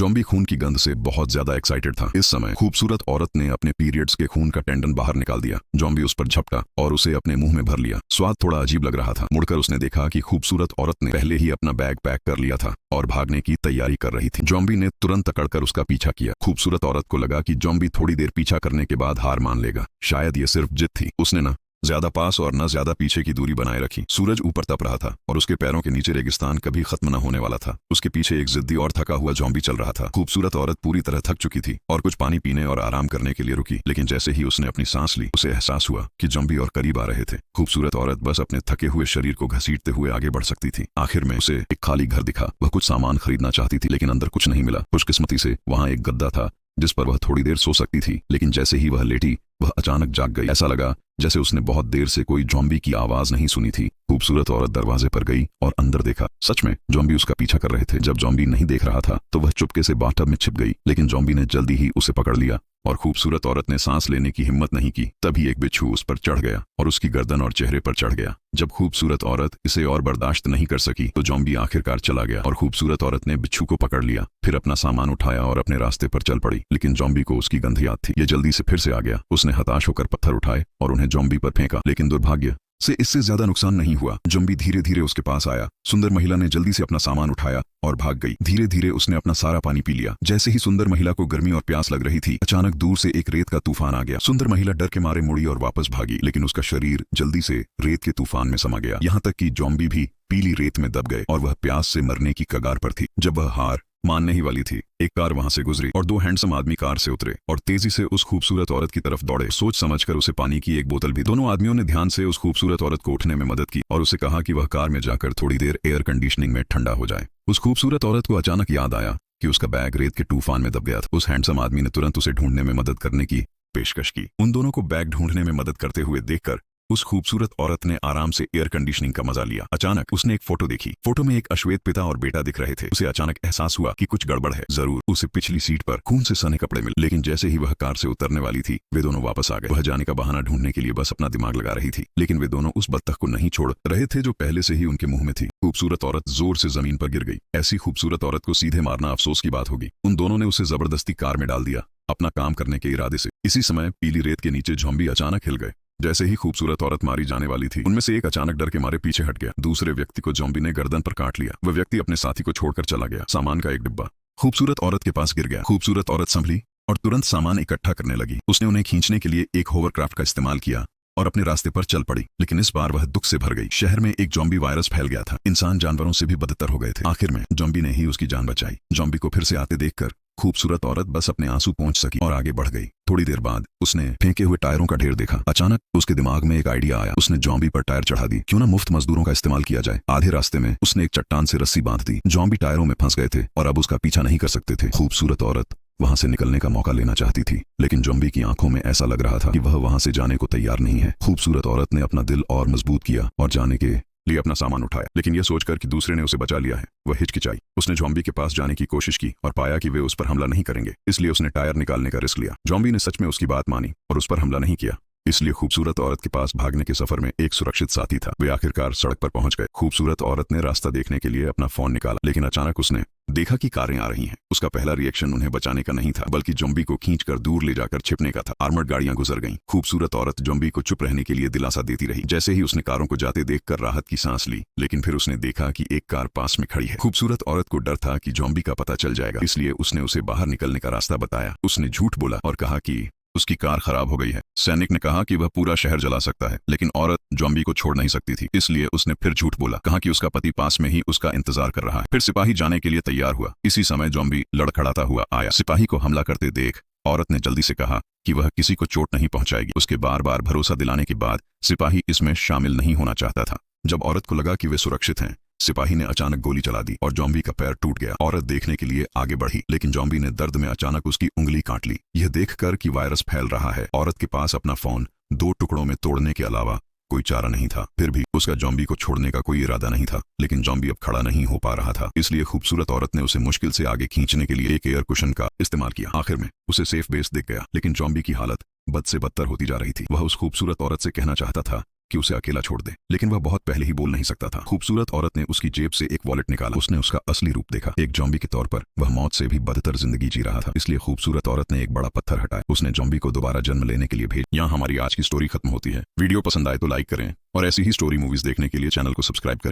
Zombie खून की गंध से बहुत ज्यादा एक्साइटेड था। इस समय खूबसूरत औरत ने अपने पीरियड्स के खून का टेंडन बाहर निकाल दिया। जॉम्बी उस पर झपटा और उसे अपने मुंह में भर लिया। स्वाद थोड़ा अजीब लग रहा था। मुड़कर उसने देखा कि खूबसूरत औरत ने पहले ही अपना बैग पैक कर लिया था और भागने की तैयारी कर रही थी। जॉम्बी ने तुरंत अकड़कर उसका पीछा किया। खूबसूरत औरत को लगा कि जॉम्बी थोड़ी देर पीछा करने के बाद हार मान लेगा। शायद ये सिर्फ जिद थी। उसने न ज्यादा पास और न ज्यादा पीछे की दूरी बनाए रखी। सूरज ऊपर तप रहा था और उसके पैरों के नीचे रेगिस्तान कभी खत्म न होने वाला था। उसके पीछे एक जिद्दी और थका हुआ जॉम्बी चल रहा था। खूबसूरत औरत पूरी तरह थक चुकी थी और कुछ पानी पीने और आराम करने के लिए रुकी, लेकिन जैसे ही उसने अपनी सांस ली उसे एहसास हुआ कि जॉम्बी और करीब आ रहे थे। खूबसूरत औरत बस अपने थके हुए शरीर को घसीटते हुए आगे बढ़ सकती थी। आखिर में उसे एक खाली घर दिखा। वह कुछ सामान खरीदना चाहती थी, लेकिन अंदर कुछ नहीं मिला। खुशकिस्मती से वहां एक गद्दा था जिस पर वह थोड़ी देर सो सकती थी, लेकिन जैसे ही वह लेटी वह अचानक जाग गई। ऐसा लगा जैसे उसने बहुत देर से कोई जॉम्बी की आवाज नहीं सुनी थी। खूबसूरत औरत दरवाजे पर गई और अंदर देखा। सच में जॉम्बी उसका पीछा कर रहे थे। जब जॉम्बी नहीं देख रहा था तो वह चुपके से बाथटब में छिप गई, लेकिन जॉम्बी ने जल्दी ही उसे पकड़ लिया और खूबसूरत औरत ने सांस लेने की हिम्मत नहीं की। तभी एक बिच्छू उस पर चढ़ गया और उसकी गर्दन और चेहरे पर चढ़ गया। जब खूबसूरत औरत इसे और बर्दाश्त नहीं कर सकी तो जॉम्बी आखिरकार चला गया और खूबसूरत औरत ने बिच्छू को पकड़ लिया, फिर अपना सामान उठाया और अपने रास्ते पर चल पड़ी। लेकिन जॉम्बी को उसकी गंध याद थी। ये जल्दी से फिर से आ गया। उसने हताश होकर पत्थर उठाए और उन्हें जॉम्बी पर फेंका, लेकिन दुर्भाग्य से इससे ज्यादा नुकसान नहीं हुआ। जॉम्बी धीरे धीरे उसके पास आया। सुंदर महिला ने जल्दी से अपना सामान उठाया और भाग गई। धीरे धीरे उसने अपना सारा पानी पी लिया। जैसे ही सुंदर महिला को गर्मी और प्यास लग रही थी, अचानक दूर से एक रेत का तूफान आ गया। सुंदर महिला डर के मारे मुड़ी और वापस भागी, लेकिन उसका शरीर जल्दी से रेत के तूफान में समा गया। यहाँ तक कि जॉम्बी भी पीली रेत में दब गए और वह प्यास से मरने की कगार पर थी। जब वह हार मानने ही वाली थी, एक कार वहां से गुजरी और दो हैंडसम आदमी कार से उतरे और तेजी से उस खूबसूरत औरत की तरफ दौड़े। सोच समझकर उसे पानी की एक बोतल भी। दोनों आदमियों ने ध्यान से उस खूबसूरत औरत को उठने में मदद की और उसे कहा कि वह कार में जाकर थोड़ी देर एयर कंडीशनिंग में ठंडा हो जाए। उस खूबसूरत औरत को अचानक याद आया कि उसका बैग रेत के तूफान में दब गया था। उस हैंडसम आदमी ने तुरंत उसे ढूंढने में मदद करने की पेशकश की। उन दोनों को बैग ढूंढने में मदद करते हुए देखकर उस खूबसूरत औरत ने आराम से एयर कंडीशनिंग का मजा लिया। अचानक उसने एक फोटो देखी। फोटो में एक अश्वेत पिता और बेटा दिख रहे थे। उसे अचानक एहसास हुआ कि कुछ गड़बड़ है। जरूर उसे पिछली सीट पर खून से सने कपड़े मिले, लेकिन जैसे ही वह कार से उतरने वाली थी वे दोनों वापस आ गए। वह जाने का बहाना ढूंढने के लिए बस अपना दिमाग लगा रही थी, लेकिन वे दोनों उस बत्तख को नहीं छोड़ रहे थे जो पहले से ही उनके मुंह में थी। खूबसूरत औरत जोर से जमीन पर गिर गई। ऐसी खूबसूरत औरत को सीधे मारना अफसोस की बात होगी। उन दोनों ने उसे जबरदस्ती कार में डाल दिया, अपना काम करने के इरादे से। इसी समय पीली रेत के नीचे जॉम्बी अचानक हिल गए। जैसे ही खूबसूरत औरत मारी जाने वाली थी, उनमें से एक अचानक डर के मारे पीछे हट गया। दूसरे व्यक्ति को जॉम्बी ने गर्दन पर काट लिया। वह व्यक्ति अपने साथी को छोड़कर चला गया। सामान का एक डिब्बा खूबसूरत औरत के पास गिर गया। खूबसूरत औरत संभली और तुरंत सामान इकट्ठा करने लगी। उसने उन्हें खींचने के लिए एक होवरक्राफ्ट का इस्तेमाल किया और अपने रास्ते पर चल पड़ी, लेकिन इस बार वह दुख से भर गई। शहर में एक जॉम्बी वायरस फैल गया था। इंसान जानवरों से भी बदतर हो गए थे। आखिर में जॉम्बी ने ही उसकी जान बचाई। जॉम्बी को फिर से आते देखकर खूबसूरत औरत बस अपने आंसू पहुंच सकी और आगे बढ़ गई। थोड़ी देर बाद उसने फेंके हुए टायरों का ढेर देखा। अचानक उसके दिमाग में एक आइडिया आया। उसने जॉम्बी पर टायर चढ़ा दी। क्यों ना मुफ्त मजदूरों का इस्तेमाल किया जाए। आधे रास्ते में उसने एक चट्टान से रस्सी बांध दी। जॉम्बी टायरों में फंस गए थे और अब उसका पीछा नहीं कर सकते थे। खूबसूरत औरत वहां से निकलने का मौका लेना चाहती थी, लेकिन जॉम्बी की आंखों में ऐसा लग रहा था कि वह वहां से जाने को तैयार नहीं है। खूबसूरत औरत ने अपना दिल और मजबूत किया और जाने के लिए अपना सामान उठाया, लेकिन यह सोचकर कि दूसरे ने उसे बचा लिया है वह हिचकिचाई। उसने जॉम्बी के पास जाने की कोशिश की और पाया कि वे उस पर हमला नहीं करेंगे, इसलिए उसने टायर निकालने का रिस्क लिया। जॉम्बी ने सच में उसकी बात मानी और उस पर हमला नहीं किया। इसलिए खूबसूरत औरत के पास भागने के सफर में एक सुरक्षित साथी था। वे आखिरकार सड़क पर पहुंच गए। खूबसूरत औरत ने रास्ता देखने के लिए अपना फोन निकाला, लेकिन अचानक उसने देखा कि कारें आ रही हैं। उसका पहला रिएक्शन उन्हें बचाने का नहीं था, बल्कि जॉम्बी को खींचकर दूर ले जाकर छिपने का था। आर्मर्ड गाड़ियां गुजर गईं। खूबसूरत औरत जॉम्बी को चुप रहने के लिए दिलासा देती रही। जैसे ही उसने कारों को जाते देखकर राहत की सांस ली, लेकिन फिर उसने देखा कि एक कार पास में खड़ी है। खूबसूरत औरत को डर था कि जॉम्बी का पता चल जाएगा, इसलिए उसने उसे बाहर निकलने का रास्ता बताया। उसने झूठ बोला और कहा कि उसकी कार खराब हो गई है। सैनिक ने कहा कि वह पूरा शहर जला सकता है, लेकिन औरत जॉम्बी को छोड़ नहीं सकती थी, इसलिए उसने फिर झूठ बोला। कहा कि उसका पति पास में ही उसका इंतजार कर रहा है। फिर सिपाही जाने के लिए तैयार हुआ। इसी समय जॉम्बी लड़खड़ाता हुआ आया। सिपाही को हमला करते देख औरत ने जल्दी से कहा कि वह किसी को चोट नहीं पहुंचाएगी। उसके बार बार भरोसा दिलाने के बाद सिपाही इसमें शामिल नहीं होना चाहता था। जब औरत को लगा कि वे सुरक्षित हैं, सिपाही ने अचानक गोली चला दी और जॉम्बी का पैर टूट गया। औरत देखने के लिए आगे बढ़ी, लेकिन जॉम्बी ने दर्द में अचानक उसकी उंगली काट ली। यह देखकर कि वायरस फैल रहा है, औरत के पास अपना फोन 2 टुकड़ों में तोड़ने के अलावा कोई चारा नहीं था। फिर भी उसका जॉम्बी को छोड़ने का कोई इरादा नहीं था, लेकिन जॉम्बी अब खड़ा नहीं हो पा रहा था। इसलिए खूबसूरत औरत ने उसे मुश्किल से आगे खींचने के लिए एक एयर कुशन का इस्तेमाल किया। आखिर में उसे सेफ बेस दिख गया, लेकिन जॉम्बी की हालत बद से बदतर होती जा रही थी। वह उस खूबसूरत औरत से कहना चाहता था कि उसे अकेला छोड़ दे, लेकिन वह बहुत पहले ही बोल नहीं सकता था। खूबसूरत औरत ने उसकी जेब से एक वॉलेट निकाला। उसने उसका असली रूप देखा। एक जॉम्बी के तौर पर वह मौत से भी बदतर जिंदगी जी रहा था। इसलिए खूबसूरत औरत ने एक बड़ा पत्थर हटाया। उसने जॉम्बी को दोबारा जन्म लेने के लिए भेजा। यहाँ हमारी आज की स्टोरी खत्म होती है। वीडियो पसंद आए तो लाइक करें और ऐसी ही स्टोरी मूवीज देखने के लिए चैनल को सब्सक्राइब करें।